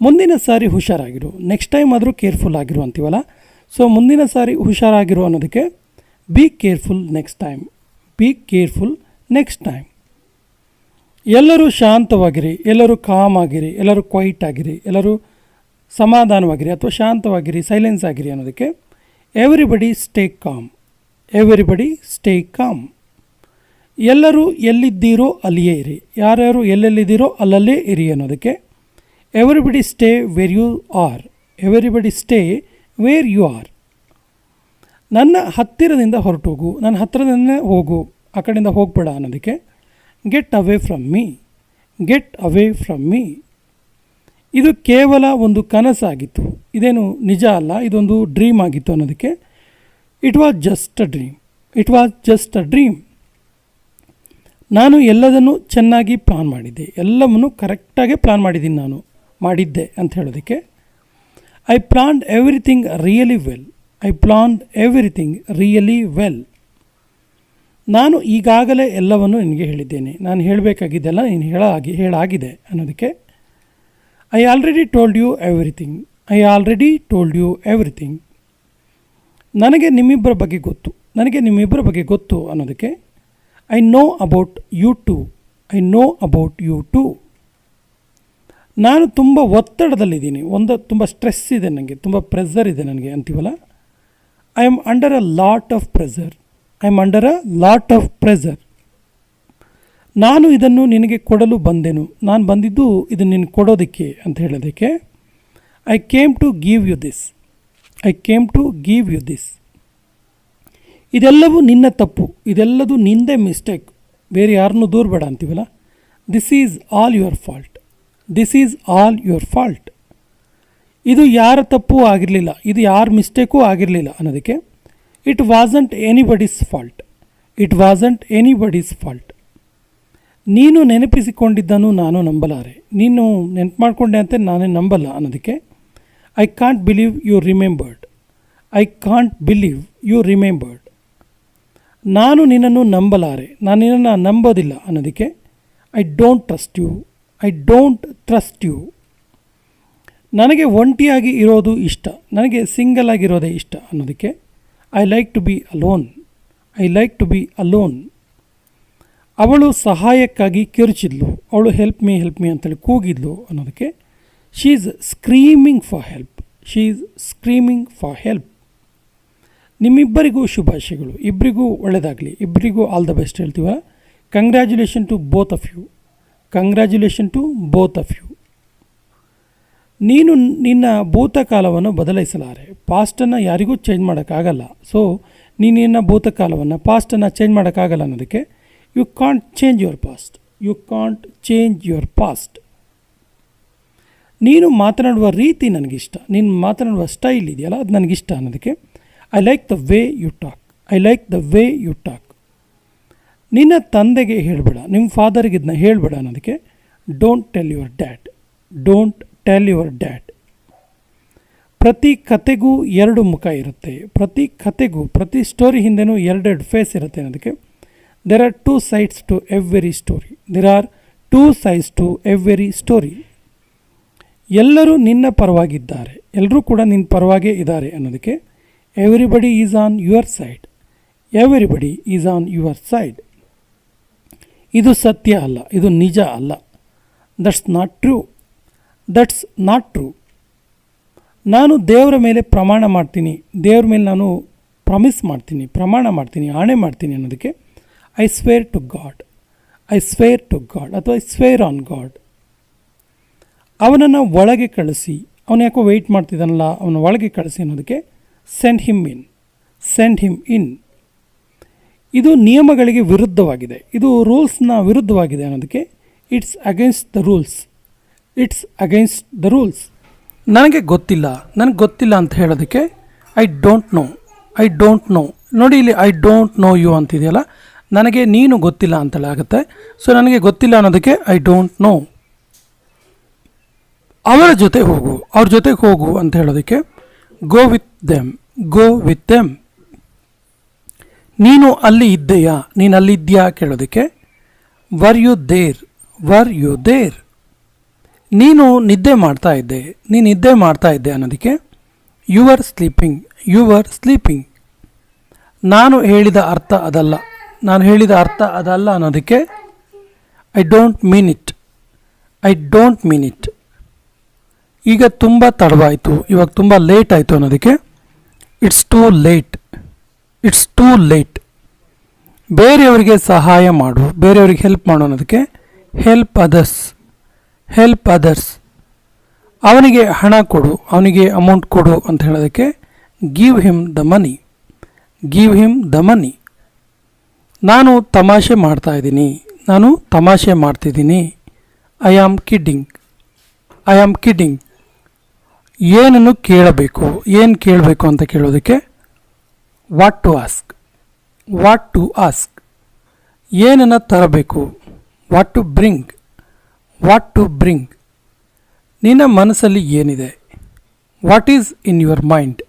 ಮುಂದಿನ ಸಾರಿ ಹುಷಾರಾಗಿರು, next time ಆದರೂ careful ಆಗಿರು ಅಂತೀವಲ್ಲ. ಸೊ ಮುಂದಿನ ಸಾರಿ ಹುಷಾರಾಗಿರು ಅನ್ನೋದಕ್ಕೆ be careful next time, be careful next time. ಎಲ್ಲರೂ ಶಾಂತವಾಗಿರಿ, ಎಲ್ಲರೂ ಕಾಮ್ ಆಗಿರಿ, ಎಲ್ಲರೂ ಕ್ವೈಟ್ ಆಗಿರಿ, ಎಲ್ಲರೂ ಸಮಾಧಾನವಾಗಿರಿ ಅಥವಾ ಶಾಂತವಾಗಿರಿ, ಸೈಲೆನ್ಸ್ ಆಗಿರಿ ಅನ್ನೋದಕ್ಕೆ everybody stay calm, everybody stay calm. ಎಲ್ಲರೂ ಎಲ್ಲಿದ್ದೀರೋ ಅಲ್ಲಿಯೇ ಇರಿ, ಯಾರ್ಯಾರು ಎಲ್ಲೆಲ್ಲಿದ್ದೀರೋ ಅಲ್ಲಲ್ಲೇ ಇರಿ ಅನ್ನೋದಕ್ಕೆ everybody stay where you are, everybody stay where you are. ನನ್ನ ಹತ್ತಿರದಿಂದ ಹೊರಟೋಗು, ನನ್ನ ಹತ್ತಿರದಿಂದ ಹೋಗು, ಆ ಕಡೆಯಿಂದ ಹೋಗಬೇಡ ಅನ್ನೋದಕ್ಕೆ get away from me, get away from me. ಇದು ಕೇವಲ ಒಂದು ಕನಸಾಗಿತ್ತು, ಇದೇನು ನಿಜ ಅಲ್ಲ, ಇದೊಂದು ಡ್ರೀಮ್ ಆಗಿತ್ತು ಅನ್ನೋದಕ್ಕೆ it was just a dream, it was just a dream. ನಾನು ಎಲ್ಲದನ್ನು ಚೆನ್ನಾಗಿ ಪ್ಲಾನ್ ಮಾಡಿದ್ದೆ, ಎಲ್ಲವನ್ನು ಕರೆಕ್ಟಾಗಿ ಪ್ಲಾನ್ ಮಾಡಿದ್ದೀನಿ, ನಾನು ಮಾಡಿದ್ದೆ ಅಂತ ಹೇಳೋದಕ್ಕೆ I planned everything really well, I planned everything really well. ನಾನು ಈಗಾಗಲೇ ಎಲ್ಲವನ್ನು ನಿನಗೆ ಹೇಳಿದ್ದೇನೆ, ನಾನು ಹೇಳಬೇಕಾಗಿದ್ದೆಲ್ಲ ನೀನು ಹೇಳಾಗಿದೆ ಅನ್ನೋದಕ್ಕೆ I already told you everything, I already told you everything. ನನಗೆ ನಿಮ್ಮಿಬ್ಬರ ಬಗ್ಗೆ ಗೊತ್ತು, ನನಗೆ ನಿಮ್ಮಿಬ್ಬರ ಬಗ್ಗೆ ಗೊತ್ತು ಅನ್ನೋದಕ್ಕೆ I know about you too, I know about you too. ನಾನು ತುಂಬ ಒತ್ತಡದಲ್ಲಿದ್ದೀನಿ, ತುಂಬ ಸ್ಟ್ರೆಸ್ ಇದೆ ನನಗೆ, ತುಂಬ ಪ್ರೆಷರ್ ಇದೆ ನನಗೆ ಅಂತೀವಲ್ಲ, I am under a lot of pressure, I am under a lot of pressure. ನಾನು ಇದನ್ನು ನಿನಗೆ ಕೊಡಲು ಬಂದೆನು, ನಾನು ಬಂದಿದ್ದು ಇದನ್ನು ನಿನಗೆ ಕೊಡೋದಕ್ಕೆ ಅಂತ ಹೇಳೋದಕ್ಕೆ I came to give you this, I came to give you this. ಇದೆಲ್ಲವೂ ನಿನ್ನ ತಪ್ಪು, ಇದೆಲ್ಲದು ನಿಂದೇ ಮಿಸ್ಟೇಕ್, ಬೇರೆ ಯಾರನ್ನೂ ದೂರಬೇಡ ಅಂತೀವಲ್ಲ. This is all your fault, this is all your fault. ಇದು ಯಾರ ತಪ್ಪು ಆಗಿರಲಿಲ್ಲ, ಇದು ಯಾರ ಮಿಸ್ಟೇಕೂ ಆಗಿರಲಿಲ್ಲ ಅನ್ನೋದಕ್ಕೆ it wasn't anybody's fault, it wasn't anybody's fault. ನೀನು ನೆನಪಿಸಿಕೊಂಡಿದ್ದನ್ನು ನಾನು ನಂಬಲಾರೆ, ನೀನು ನೆನಪು ಮಾಡಿಕೊಂಡೆ ಅಂತ ನಾನೇ ನಂಬಲ್ಲ ಅನ್ನೋದಕ್ಕೆ I can't believe you remembered, I can't believe you remembered. ನಾನು ನಿನ್ನನ್ನು ನಂಬಲಾರೆ, ನಾನು ನಿನ್ನನ್ನು ನಂಬೋದಿಲ್ಲ ಅನ್ನೋದಕ್ಕೆ I don't trust you, I don't trust you. ನನಗೆ ಒಂಟಿಯಾಗಿ ಇರೋದು ಇಷ್ಟ, ನನಗೆ ಸಿಂಗಲ್ ಆಗಿರೋದೇ ಇಷ್ಟ ಅನ್ನೋದಕ್ಕೆ I like to be alone, I like to be alone. ಅವಳು ಸಹಾಯಕ್ಕಾಗಿ ಕಿರುಚಿದ್ಲು, ಅವಳು ಹೆಲ್ಪ್ ಮೀ ಅಂತೇಳಿ ಕೂಗಿದ್ಲು ಅನ್ನೋದಕ್ಕೆ she is screaming for help, she is screaming for help. ನಿಮ್ಮಿಬ್ಬರಿಗೂ ಶುಭಾಶಯಗಳು, ಇಬ್ಬರಿಗೂ ಒಳ್ಳೆಯದಾಗಲಿ, ಇಬ್ಬರಿಗೂ ಆಲ್ ದ ಬೆಸ್ಟ್ ಹೇಳ್ತೀವ. Congratulation to both of you, congratulation to both of you. ನೀನು ನಿನ್ನ ಭೂತಕಾಲವನ್ನು ಬದಲಾಯಿಸಲಾರೆ, ಪಾಸ್ಟನ್ನು ಯಾರಿಗೂ ಚೇಂಜ್ ಮಾಡೋಕ್ಕಾಗಲ್ಲ. ಸೊ ನೀನು ನಿನ್ನ ಭೂತಕಾಲವನ್ನು, ಪಾಸ್ಟನ್ನು ಚೇಂಜ್ ಮಾಡೋಕ್ಕಾಗಲ್ಲ ಅನ್ನೋದಕ್ಕೆ you can't change your past, you can't change your past. ನೀನು ಮಾತನಾಡುವ ರೀತಿ ನನಗಿಷ್ಟ, ನೀನು ಮಾತನಾಡುವ ಸ್ಟೈಲ್ ಇದೆಯಲ್ಲ ಅದು ನನಗಿಷ್ಟ ಅನ್ನೋದಕ್ಕೆ I like the way you talk, I like the way you talk. ನಿನ್ನ ತಂದೆಗೆ ಹೇಳಬೇಡ, ನಿಮ್ಮ ಫಾದರ್ಗೆ ಇದನ್ನ ಹೇಳಬೇಡ ಅನ್ನೋದಕ್ಕೆ don't tell your dad, don't tell your dad. ಪ್ರತಿ ಕತೆಗೂ ಎರಡು ಮುಖ ಇರುತ್ತೆ, ಪ್ರತಿ ಕತೆಗೂ, ಪ್ರತಿ ಸ್ಟೋರಿ ಹಿಂದೆನೂ ಎರಡೆರಡು ಫೇಸ್ ಇರುತ್ತೆ ಅನ್ನೋದಕ್ಕೆ there are two sides to every story, there are two sides to every story. ಎಲ್ಲರೂ ನಿನ್ನ ಪರವಾಗಿದ್ದಾರೆ, ಎಲ್ಲರೂ ಕೂಡ ನಿನ್ನ ಪರವಾಗೇ ಇದ್ದಾರೆ ಅನ್ನೋದಕ್ಕೆ everybody is on your side, everybody is on your side. ಇದು ಸತ್ಯ ಅಲ್ಲ, ಇದು ನಿಜ ಅಲ್ಲ. That's not true, that's not true. ನಾನು ದೇವರ ಮೇಲೆ ಪ್ರಮಾಣ ಮಾಡ್ತೀನಿ, ದೇವರ ಮೇಲೆ ನಾನು ಪ್ರಾಮಿಸ್ ಮಾಡ್ತೀನಿ, ಪ್ರಮಾಣ ಮಾಡ್ತೀನಿ, ಆಣೆ ಮಾಡ್ತೀನಿ ಅನ್ನೋದಕ್ಕೆ I swear to God, I swear to God ಅಥವಾ ಐ ಸ್ವೇರ್ ಆನ್ ಗಾಡ್. ಅವನನ್ನು ಒಳಗೆ ಕಳಿಸಿ, ಅವನು ಯಾಕೋ ವೆಯ್ಟ್ ಮಾಡ್ತಿದ್ದಾನಲ್ಲ, ಅವನ ಒಳಗೆ ಕಳಿಸಿ ಅನ್ನೋದಕ್ಕೆ send him in, send him in. ಇದು ನಿಯಮಗಳಿಗೆ ವಿರುದ್ಧವಾಗಿದೆ, ಇದು ರೂಲ್ಸ್ನ ವಿರುದ್ಧವಾಗಿದೆ ಅನ್ನೋದಕ್ಕೆ it's against the rules, it's against the rules. ನನಗೆ ಗೊತ್ತಿಲ್ಲ, ನನಗೆ ಗೊತ್ತಿಲ್ಲ ಅಂತ ಹೇಳೋದಕ್ಕೆ I don't know, I don't know. ನೋಡಿ ಇಲ್ಲಿ ಐ ಡೋಂಟ್ ನೋ ಯು ಅಂತಿದೆಯಲ್ಲ, ನನಗೆ ನೀನು ಗೊತ್ತಿಲ್ಲ ಅಂತೇಳಿ ಆಗುತ್ತೆ. ಸೊ ನನಗೆ ಗೊತ್ತಿಲ್ಲ ಅನ್ನೋದಕ್ಕೆ ಐ ಡೋಂಟ್ ನೋ. ಅವರ ಜೊತೆ ಹೋಗು, ಅವ್ರ ಜೊತೆಗೆ ಹೋಗು ಅಂತ ಹೇಳೋದಕ್ಕೆ go with them, go with them. ನೀನು ಅಲ್ಲಿ ಇದ್ದೆಯಾ, ನೀನು ಅಲ್ಲಿದ್ದೀಯಾ ಕೇಳೋದಕ್ಕೆ were you there, were you there. ನೀನು ನಿದ್ದೆ ಮಾಡ್ತಾ ಇದ್ದೆ, ನೀನು ನಿದ್ದೆ ಮಾಡ್ತಾ ಇದ್ದೆ ಅನ್ನೋದಕ್ಕೆ you are sleeping, you are sleeping. ನಾನು ಹೇಳಿದ ಅರ್ಥ ಅದಲ್ಲ, ನಾನು ಹೇಳಿದ ಅರ್ಥ ಅದಲ್ಲ ಅನ್ನೋದಕ್ಕೆ I don't mean it, I don't mean it. ಈಗ ತುಂಬ ತಡವಾಯಿತು, ಇವಾಗ ತುಂಬ ಲೇಟ್ ಆಯಿತು ಅನ್ನೋದಕ್ಕೆ it's too late, it's too late. ಬೇರೆಯವರಿಗೆ ಸಹಾಯ ಮಾಡು, ಬೇರೆಯವರಿಗೆ ಹೆಲ್ಪ್ ಮಾಡು ಅನ್ನೋದಕ್ಕೆ ಹೆಲ್ಪ್ ಅದರ್ಸ್, ಹೆಲ್ಪ್ ಅದರ್ಸ್. ಅವನಿಗೆ ಹಣ ಕೊಡು, ಅವನಿಗೆ ಅಮೌಂಟ್ ಕೊಡು ಅಂತ ಹೇಳೋದಕ್ಕೆ give him the money, give him the money. ನಾನು ತಮಾಷೆ ಮಾಡ್ತಾ ಇದ್ದೀನಿ, ನಾನು ತಮಾಷೆ ಮಾಡ್ತಿದ್ದೀನಿ. I am kidding, I am kidding. ಏನನ್ನು ಕೇಳಬೇಕು, ಏನು ಕೇಳಬೇಕು ಅಂತ ಕೇಳೋದಕ್ಕೆ what to ask, what to ask. ಏನನ್ನು ತರಬೇಕು, what to bring, what to bring. ನಿನ್ನ ಮನಸ್ಸಲ್ಲಿ ಏನಿದೆ, what is in your mind,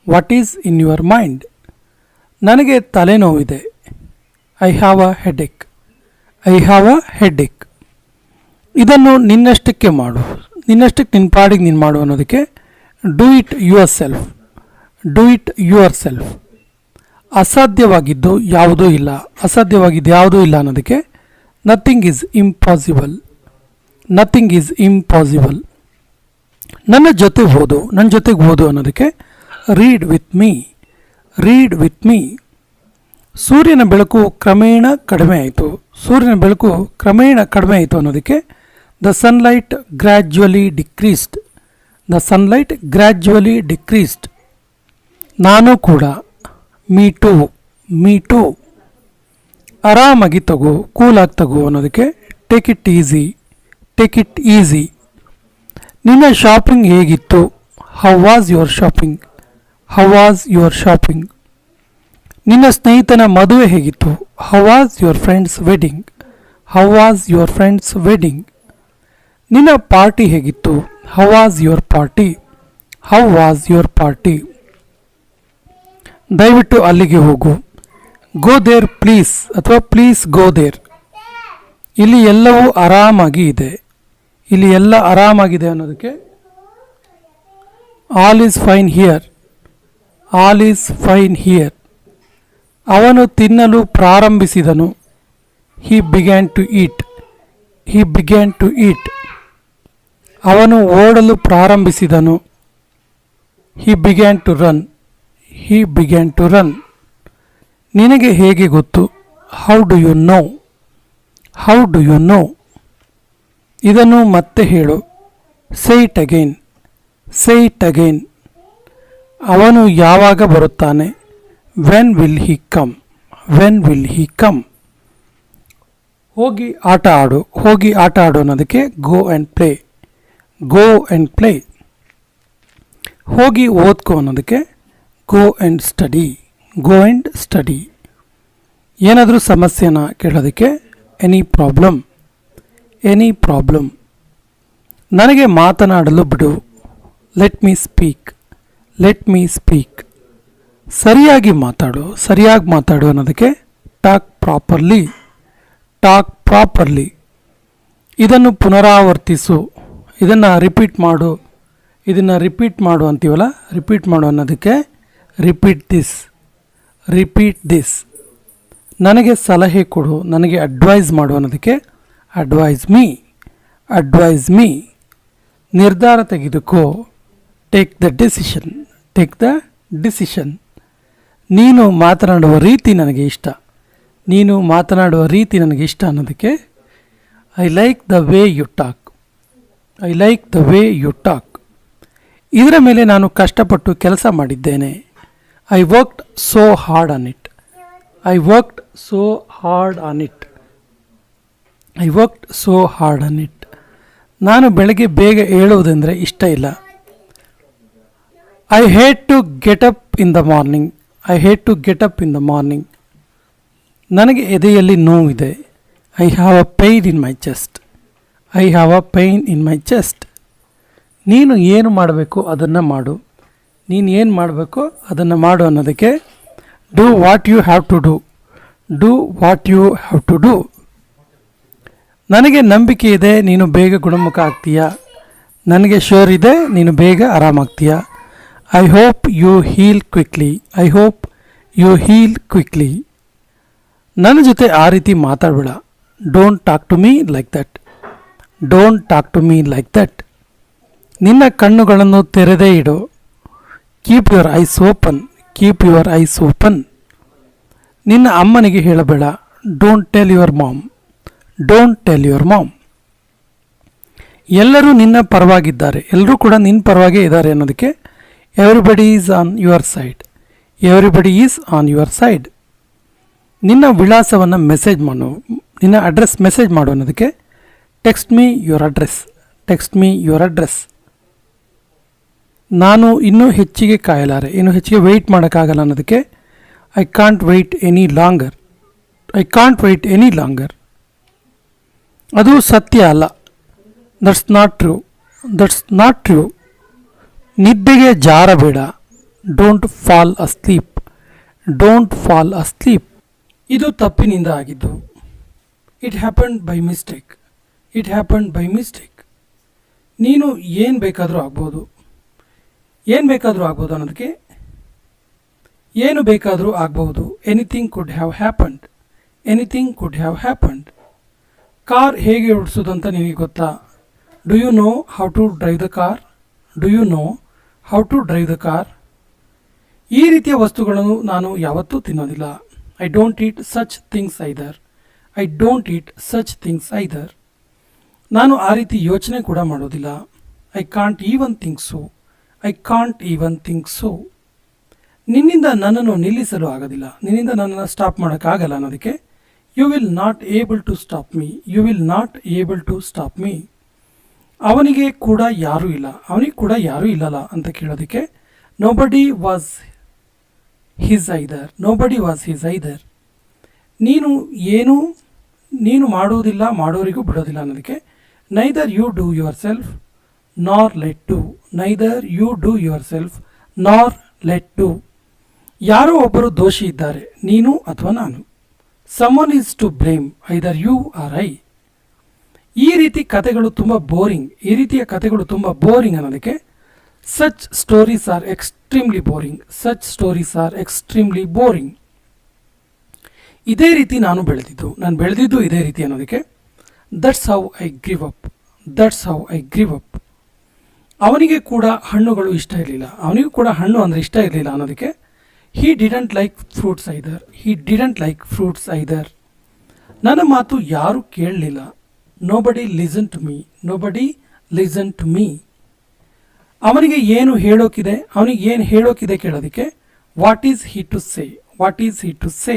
what is in your mind. ನನಗೆ ತಲೆನೋವಿದೆ, I have a headache, I have a headache. ಇದನ್ನು ನಿನ್ನಷ್ಟಕ್ಕೆ ಮಾಡು, ನಿನ್ನಷ್ಟಕ್ಕೆ ನಿನ್ನ ಪಾಡಿಗೆ ನೀನು ಮಾಡು ಅನ್ನೋದಕ್ಕೆ do it yourself, do it yourself. ಅಸಾಧ್ಯವಾಗಿದ್ದು ಯಾವುದೂ ಇಲ್ಲ, ಅಸಾಧ್ಯವಾಗಿದ್ದು ಯಾವುದೂ ಇಲ್ಲ ಅನ್ನೋದಕ್ಕೆ nothing is impossible, nothing is impossible. ನನ್ನ ಜೊತೆ ಓದು, ನನ್ನ ಜೊತೆಗೆ ಓದು ಅನ್ನೋದಕ್ಕೆ read with me, read with me. ಸೂರ್ಯನ ಬೆಳಕು ಕ್ರಮೇಣ ಕಡಿಮೆ ಆಯಿತು, ಸೂರ್ಯನ ಬೆಳಕು ಕ್ರಮೇಣ ಕಡಿಮೆ ಆಯಿತು ಅನ್ನೋದಕ್ಕೆ the sunlight gradually decreased, the sunlight gradually decreased. ನಾನು ಕೂಡ, ಮೀ ಟು, ಮೀ ಟು. ಆರಾಮಾಗಿ ತಗೋ, ಕೂಲಾಗಿ ತಗೋ ಅನ್ನೋದಕ್ಕೆ take it easy, take it easy. ನಿನ್ನ ಶಾಪಿಂಗ್ ಹೇಗಿತ್ತು, how was your shopping, how was your shopping. ನಿನ್ನ ಸ್ನೇಹಿತನ ಮದುವೆ ಹೇಗಿತ್ತು, how was your friends wedding, how was your friends wedding. ನಿನ್ನ ಪಾರ್ಟಿ ಹೇಗಿತ್ತು, how was your party, how was your party. ದಯವಿಟ್ಟು ಅಲ್ಲಿಗೆ ಹೋಗು, ಗೋ ದೇರ್ ಪ್ಲೀಸ್ ಅಥವಾ ಪ್ಲೀಸ್ ಗೋ ದೇರ್. ಇಲ್ಲಿ ಎಲ್ಲವೂ ಆರಾಮಾಗಿ ಇದೆ, ಇಲ್ಲಿ ಎಲ್ಲ ಆರಾಮಾಗಿದೆ ಅನ್ನೋದಕ್ಕೆ all is fine here, all is fine here. ಅವನು ತಿನ್ನಲು ಪ್ರಾರಂಭಿಸಿದನು, he began to eat, he began to eat. ಅವನು ಓಡಲು ಪ್ರಾರಂಭಿಸಿದನು, he began to run, he began to run. ನಿನಗೆ ಹೇಗೆ ಗೊತ್ತು, how do you know, how do you know. ಇದನ್ನು ಮತ್ತೆ ಹೇಳು, say it again, say it again. ಅವನು ಯಾವಾಗ ಬರುತ್ತಾನೆ, when will he come, when will he come. ಹೋಗಿ ಆಟ ಆಡು, ಹೋಗಿ ಆಟ ಆಡು ಅನ್ನೋದಕ್ಕೆ go and play, go and play. ಹೋಗಿ ಓದ್ಕೋ ಅನ್ನೋದಕ್ಕೆ go and study, go and study. ಏನಾದರೂ ಸಮಸ್ಯೆನ ಕೇಳೋದಕ್ಕೆ ಎನಿ ಪ್ರಾಬ್ಲಮ್, ಎನಿ ಪ್ರಾಬ್ಲಮ್. ನನಗೆ ಮಾತನಾಡಲು ಬಿಡು, let me speak, let me speak. ಸರಿಯಾಗಿ ಮಾತಾಡು, ಸರಿಯಾಗಿ ಮಾತಾಡು ಅನ್ನೋದಕ್ಕೆ ಟಾಕ್ ಪ್ರಾಪರ್ಲಿ, ಟಾಕ್ ಪ್ರಾಪರ್ಲಿ. ಇದನ್ನು ಪುನರಾವರ್ತಿಸು, ಇದನ್ನು ರಿಪೀಟ್ ಮಾಡು, ಇದನ್ನು ರಿಪೀಟ್ ಮಾಡು ಅಂತೀವಲ್ಲ, ರಿಪೀಟ್ ಮಾಡು ಅನ್ನೋದಕ್ಕೆ ರಿಪೀಟ್ ದಿಸ್, ರಿಪೀಟ್ ದಿಸ್. ನನಗೆ ಸಲಹೆ ಕೊಡು, ನನಗೆ ಅಡ್ವೈಸ್ ಮಾಡು ಅನ್ನೋದಕ್ಕೆ ಅಡ್ವೈಸ್ ಮೀ, ಅಡ್ವೈಸ್ ಮೀ. ನಿರ್ಧಾರ ತೆಗೆದುಕೋ, take the decision, take the decision. ನೀನು ಮಾತನಾಡುವ ರೀತಿ ನನಗೆ ಇಷ್ಟ, ನೀನು ಮಾತನಾಡುವ ರೀತಿ ನನಗೆ ಇಷ್ಟ ಅನ್ನೋದಕ್ಕೆ I like the way you talk, I like the way you talk. ಇದರ ಮೇಲೆ ನಾನು ಕಷ್ಟಪಟ್ಟು ಕೆಲಸ ಮಾಡಿದ್ದೇನೆ, I worked so hard on it, I worked so hard on it, I worked so hard on it. ನಾನು ಬೆಳಗ್ಗೆ ಬೇಗ ಏಳುವುದೆಂದರೆ ಇಷ್ಟ ಇಲ್ಲ, I hate to get up in the morning, I hate to get up in the morning. ನನಗೆ ಎದೆಯಲ್ಲಿ ನೋವಿದೆ, I have a pain in my chest, I have a pain in my chest. ನೀನು ಏನು ಮಾಡಬೇಕು ಅದನ್ನು ಮಾಡು, ನೀನು ಏನು ಮಾಡಬೇಕು ಅದನ್ನು ಮಾಡು ಅನ್ನೋದಕ್ಕೆ do what you have to do, do what you have to do. ನನಗೆ ನಂಬಿಕೆ ಇದೆ ನೀನು ಬೇಗ ಗುಣಮುಖ ಆಗ್ತೀಯಾ. ನನಗೆ ಶ್ಯೂರ್ ಇದೆ ನೀನು ಬೇಗ ಆರಾಮಾಗ್ತೀಯಾ. I hope you heal quickly. I hope you heal quickly. ನನ್ನ ಜೊತೆ ಆ ರೀತಿ ಮಾತಾಡಬೇಡ. Don't talk to me like that. Don't talk to me like that. ನಿನ್ನ ಕಣ್ಣುಗಳನ್ನು ತೆರೆದೇ ಇಡು. Keep your eyes open. Keep your eyes open. ನಿನ್ನ ಅಮ್ಮನಿಗೆ ಹೇಳಬೇಡ. Don't tell your mom. Don't tell your mom. ಎಲ್ಲರೂ ನಿನ್ನ ಪರವಾಗಿದ್ದಾರೆ. ಎಲ್ಲರೂ ಕೂಡ ನಿನ್ನ ಪರವಾಗೇ ಇದ್ದಾರೆ ಅನ್ನೋದಕ್ಕೆ everybody is on your side. Everybody is on your side. ನಿನ್ನ ವಿಳಾಸವನ್ನು ಮೆಸೇಜ್ ಮಾಡು. ನಿನ್ನ ಅಡ್ರೆಸ್ ಮೆಸೇಜ್ ಮಾಡು ಅನ್ನೋದಕ್ಕೆ text me your address. Text me your address. ನಾನು ಇನ್ನೂ ಹೆಚ್ಚಿಗೆ ಕಾಯಲಾರೆ. ಇನ್ನೂ ಹೆಚ್ಚಿಗೆ ವೆಯ್ಟ್ ಮಾಡೋಕ್ಕಾಗಲ್ಲ ಅನ್ನೋದಕ್ಕೆ I can't wait any longer. I can't wait any longer. ಅದು ಸತ್ಯ ಅಲ್ಲ. That's not true. That's not true. ನಿದ್ದೆಗೆ ಜಾರಬೇಡ. Don't fall asleep. Don't fall asleep. ಇದು ತಪ್ಪಿನಿಂದ ಆಗಿದ್ದು. It happened by mistake. It happened by mistake. ನೀನು ಏನು ಬೇಕಾದರೂ ಆಗ್ಬೋದು. ಏನು ಬೇಕಾದರೂ ಆಗ್ಬೋದು ಅನ್ನೋದಕ್ಕೆ ಏನು ಬೇಕಾದರೂ ಆಗಬಹುದು. Anything could have happened. Anything could have happened. Car ಹೇಗೆ ಓಡಿಸೋದಂತ ನಿನಗೆ ಗೊತ್ತಾ? Do you know how to drive the car? Do you know how to drive the car? ಈ ರೀತಿಯ ವಸ್ತುಗಳನ್ನು ನಾನು ಯಾವತ್ತೂ ತಿನ್ನೋದಿಲ್ಲ. I don't eat such things either. I don't eat such things either. ನಾನು ಆ ರೀತಿ ಯೋಚನೆ ಕೂಡ ಮಾಡೋದಿಲ್ಲ. I can't even think so. I can't even think so. ನಿನ್ನಿಂದ ನನ್ನನ್ನು ನಿಲ್ಲಿಸಲು ಆಗೋದಿಲ್ಲ. ನಿನ್ನಿಂದ ನನ್ನನ್ನು ಸ್ಟಾಪ್ ಮಾಡೋಕ್ಕಾಗಲ್ಲ ಅನ್ನೋದಕ್ಕೆ you will not able to stop me. You will not able to stop me. ಅವನಿಗೆ ಕೂಡ ಯಾರೂ ಇಲ್ಲ. ಅವನಿಗೆ ಕೂಡ ಯಾರೂ ಇಲ್ಲಲ್ಲ ಅಂತ ಕೇಳೋದಕ್ಕೆ nobody was his either. Nobody was his either. ನೀನು ಮಾಡುವುದಿಲ್ಲ, ಮಾಡೋರಿಗೂ ಬಿಡೋದಿಲ್ಲ ಅನ್ನೋದಕ್ಕೆ neither you do yourself nor let do. Neither you do yourself nor let do. ಯಾರೋ ಒಬ್ಬರು ದೋಷಿ ಇದ್ದಾರೆ, ನೀನು ಅಥವಾ ನಾನು. Someone is to blame. Either you or I. ಈ ರೀತಿ ಕಥೆಗಳು ತುಂಬ ಬೋರಿಂಗ್. ಈ ರೀತಿಯ ಕಥೆಗಳು ತುಂಬ ಬೋರಿಂಗ್ ಅನ್ನೋದಕ್ಕೆ such stories are extremely boring. Such stories are extremely boring. ಇದೇ ರೀತಿ ನಾನು ಬೆಳೆದಿದ್ದು ಇದೇ ರೀತಿ ಅನ್ನೋದಕ್ಕೆ that's how I grew up. That's how I grew up. ಅವನಿಗೆ ಕೂಡ ಹಣ್ಣುಗಳು ಇಷ್ಟ ಇರಲಿಲ್ಲ. ಅವನಿಗೂ ಕೂಡ ಹಣ್ಣು ಅಂದರೆ ಇಷ್ಟ ಇರಲಿಲ್ಲ ಅನ್ನೋದಕ್ಕೆ he didn't like fruits either. He didn't like fruits either. ನನ್ನ ಮಾತು ಯಾರೂ ಕೇಳಲಿಲ್ಲ. Nobody listen to me. Nobody listen to me. ಅವನಿಗೆ ಏನು ಹೇಳೋಕಿದೆ ಕೇಳೋದಕ್ಕೆ what is he to say. What is he to say.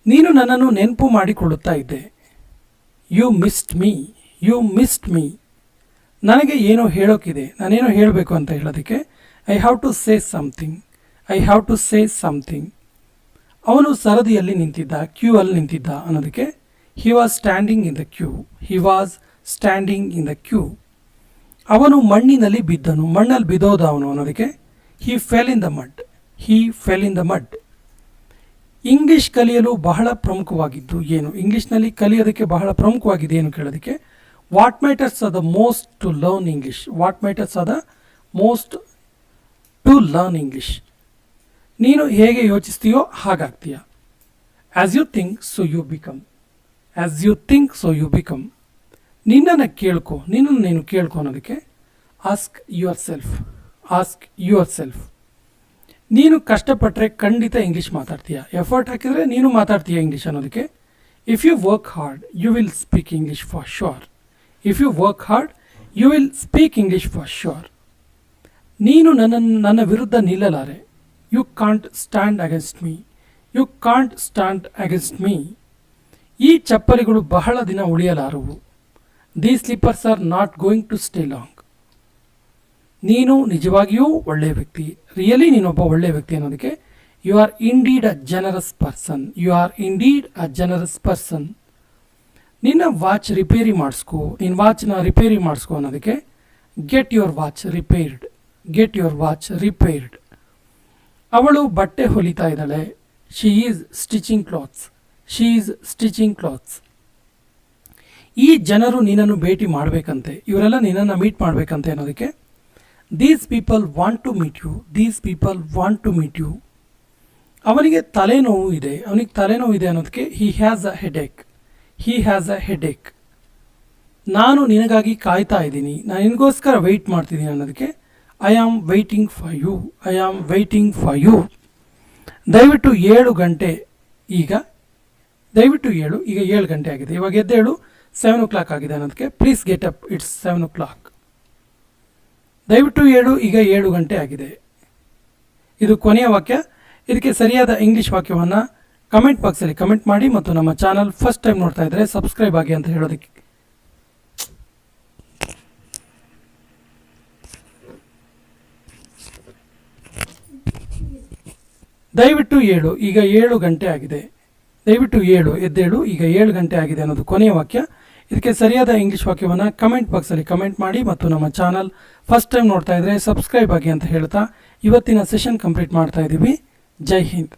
ನೀನು ನನ್ನನ್ನು ನೆನಪು ಮಾಡಿಕೊಳ್ಳುತ್ತಾ ಇದ್ದೆ. You missed me. You missed me. ನನಗೆ ಏನೋ ಹೇಳೋಕಿದೆ, ನಾನೇನೋ ಹೇಳಬೇಕು ಅಂತ ಹೇಳೋದಕ್ಕೆ I have to say something. I have to say something. ಅವನು ಸರದಿಯಲ್ಲಿ ನಿಂತಿದ್ದ, ಕ್ಯೂ ಅಲ್ಲಿ ನಿಂತಿದ್ದ ಅನ್ನೋದಕ್ಕೆ he was standing in the queue. He was standing in the queue. ಅವನು ಮಣ್ಣಿನಲ್ಲಿ ಬಿದ್ದನು. ಮಣ್ಣಲ್ಲಿ ಬಿದ್ದೋದ ಅವನು ಅನ್ನೋದಕ್ಕೆ he fell in the mud. He fell in the mud. English ಕಲಿಯಲು ಬಹಳ ಪ್ರಮುಖವಾಗಿದ್ದು ಏನು? ಇಂಗ್ಲಿಷ್ನಲ್ಲಿ ಕಲಿಯೋದಕ್ಕೆ ಬಹಳ ಪ್ರಮುಖವಾಗಿದೆ ಏನು ಕೇಳೋದಕ್ಕೆ what matters are the most to learn English. What matters are the most to learn English. ನೀನು ಹೇಗೆ ಯೋಚಿಸ್ತೀಯೋ ಹಾಗಾಗ್ತೀಯ. As you think so you become. As you think so you become. ನಿನ್ನನ್ನು ನೀನು ಕೇಳ್ಕೊ ಅನ್ನೋದಕ್ಕೆ ask yourself. Ask yourself. ನೀನು ಕಷ್ಟಪಟ್ಟರೆ ಖಂಡಿತ ಇಂಗ್ಲೀಷ್ ಮಾತಾಡ್ತೀಯ. ಎಫರ್ಟ್ ಹಾಕಿದರೆ ನೀನು ಮಾತಾಡ್ತೀಯ ಇಂಗ್ಲೀಷ್ ಅನ್ನೋದಕ್ಕೆ if you work hard you will speak English for sure. If you work hard you will speak English for sure. ನೀನು ನನ್ನ ವಿರುದ್ಧ ನಿಲ್ಲಲಾರೆ. You can't stand against me. You can't stand against me. ಈ ಚಪ್ಪಲಿಗಳು ಬಹಳ ದಿನ ಉಳಿಯಲಾರವು. These slippers are not going to stay long. ನೀನು ನಿಜವಾಗಿಯೂ ಒಳ್ಳೆಯ ವ್ಯಕ್ತಿ. ರಿಯಲಿ ನೀನೊಬ್ಬ ಒಳ್ಳೆಯ ವ್ಯಕ್ತಿ ಅನ್ನೋದಕ್ಕೆ you are indeed a generous person. You are indeed a generous person. ನಿನ್ನ ವಾಚ್ ರಿಪೇರಿ ಮಾಡಿಸ್ಕೋ. ನಿನ್ನ ವಾಚ್ನ ರಿಪೇರಿ ಮಾಡಿಸ್ಕೋ ಅನ್ನೋದಕ್ಕೆ get your watch repaired. Get your watch repaired. ಅವಳು ಬಟ್ಟೆ ಹೊಲಿತಾ ಇದ್ದಾಳೆ. She is stitching clothes. She is stitching clothes. ಈ ಜನರು ನಿನ್ನನ್ನು ಭೇಟಿ ಮಾಡಬೇಕಂತೆ, ಇವರೆಲ್ಲ ನಿನ್ನನ್ನು ಮೀಟ್ ಮಾಡಬೇಕಂತೆ ಅನ್ನೋದಕ್ಕೆ these people want to meet you, these people want to meet you. ಅವನಿಗೆ ತಲೆನೋವು ಇದೆ, ಅವನಿಗೆ ತಲೆನೋವು ಇದೆ ಅನ್ನೋದಕ್ಕೆ he has a headache, he has a headache. ನಾನು ನಿನಗಾಗಿ ಕಾಯ್ತಾ ಇದ್ದೀನಿ, ನಾನು ನಿನಗೋಸ್ಕರ ವೆಯ್ಟ್ ಮಾಡ್ತಿದ್ದೀನಿ ಅನ್ನೋದಕ್ಕೆ I am waiting for you, I am waiting for you. ದಯವಿಟ್ಟು 7 ಗಂಟೆ ಈಗ, ದಯವಿಟ್ಟು 7 ಈಗ 7 ಗಂಟೆ ಆಗಿದೆ, ಇವಾಗ ಎದ್ದೇಳು 7 o'clock ಆಗಿದೆ ಅನ್ನೋದಕ್ಕೆ please get up it's 7 o'clock. ದಯವಿಟ್ಟು 7 ಈಗ 7 ಗಂಟೆ ಆಗಿದೆ. ಇದು ಕೊನೆಯ ವಾಕ್ಯ. ಇದಕ್ಕೆ ಸರಿಯಾದ ಇಂಗ್ಲಿಷ್ ವಾಕ್ಯವನ್ನು ಕಮೆಂಟ್ ಬಾಕ್ಸಲ್ಲಿ ಕಮೆಂಟ್ ಮಾಡಿ ಮತ್ತು ನಮ್ಮ ಚಾನಲ್ ಫಸ್ಟ್ ಟೈಮ್ ನೋಡ್ತಾ ಇದ್ದರೆ ಸಬ್ಸ್ಕ್ರೈಬ್ ಆಗಿ ಅಂತ ಹೇಳೋದಕ್ಕೆ ದಯವಿಟ್ಟು 7 ಈಗ 7 ಗಂಟೆ ಆಗಿದೆ, ದಯವಿಟ್ಟು 7 ಎದ್ದೇಳು ಈಗ 7 ಗಂಟೆ ಆಗಿದೆ ಅನ್ನೋದು ಕೊನೆಯ ವಾಕ್ಯ. ಇದಕ್ಕೆ ಸರಿಯಾದ ಇಂಗ್ಲಿಷ್ ವಾಕ್ಯವನ್ನು ಕಮೆಂಟ್ ಬಾಕ್ಸಲ್ಲಿ ಕಮೆಂಟ್ ಮಾಡಿ ಮತ್ತು ನಮ್ಮ ಚಾನಲ್ ಫಸ್ಟ್ ಟೈಮ್ ನೋಡ್ತಾ ಇದ್ದರೆ ಸಬ್ಸ್ಕ್ರೈಬ್ ಆಗಿ ಅಂತ ಹೇಳ್ತಾ ಇವತ್ತಿನ ಸೆಷನ್ ಕಂಪ್ಲೀಟ್ ಮಾಡ್ತಾ ಇದ್ದೀವಿ. ಜೈ ಹಿಂದ್.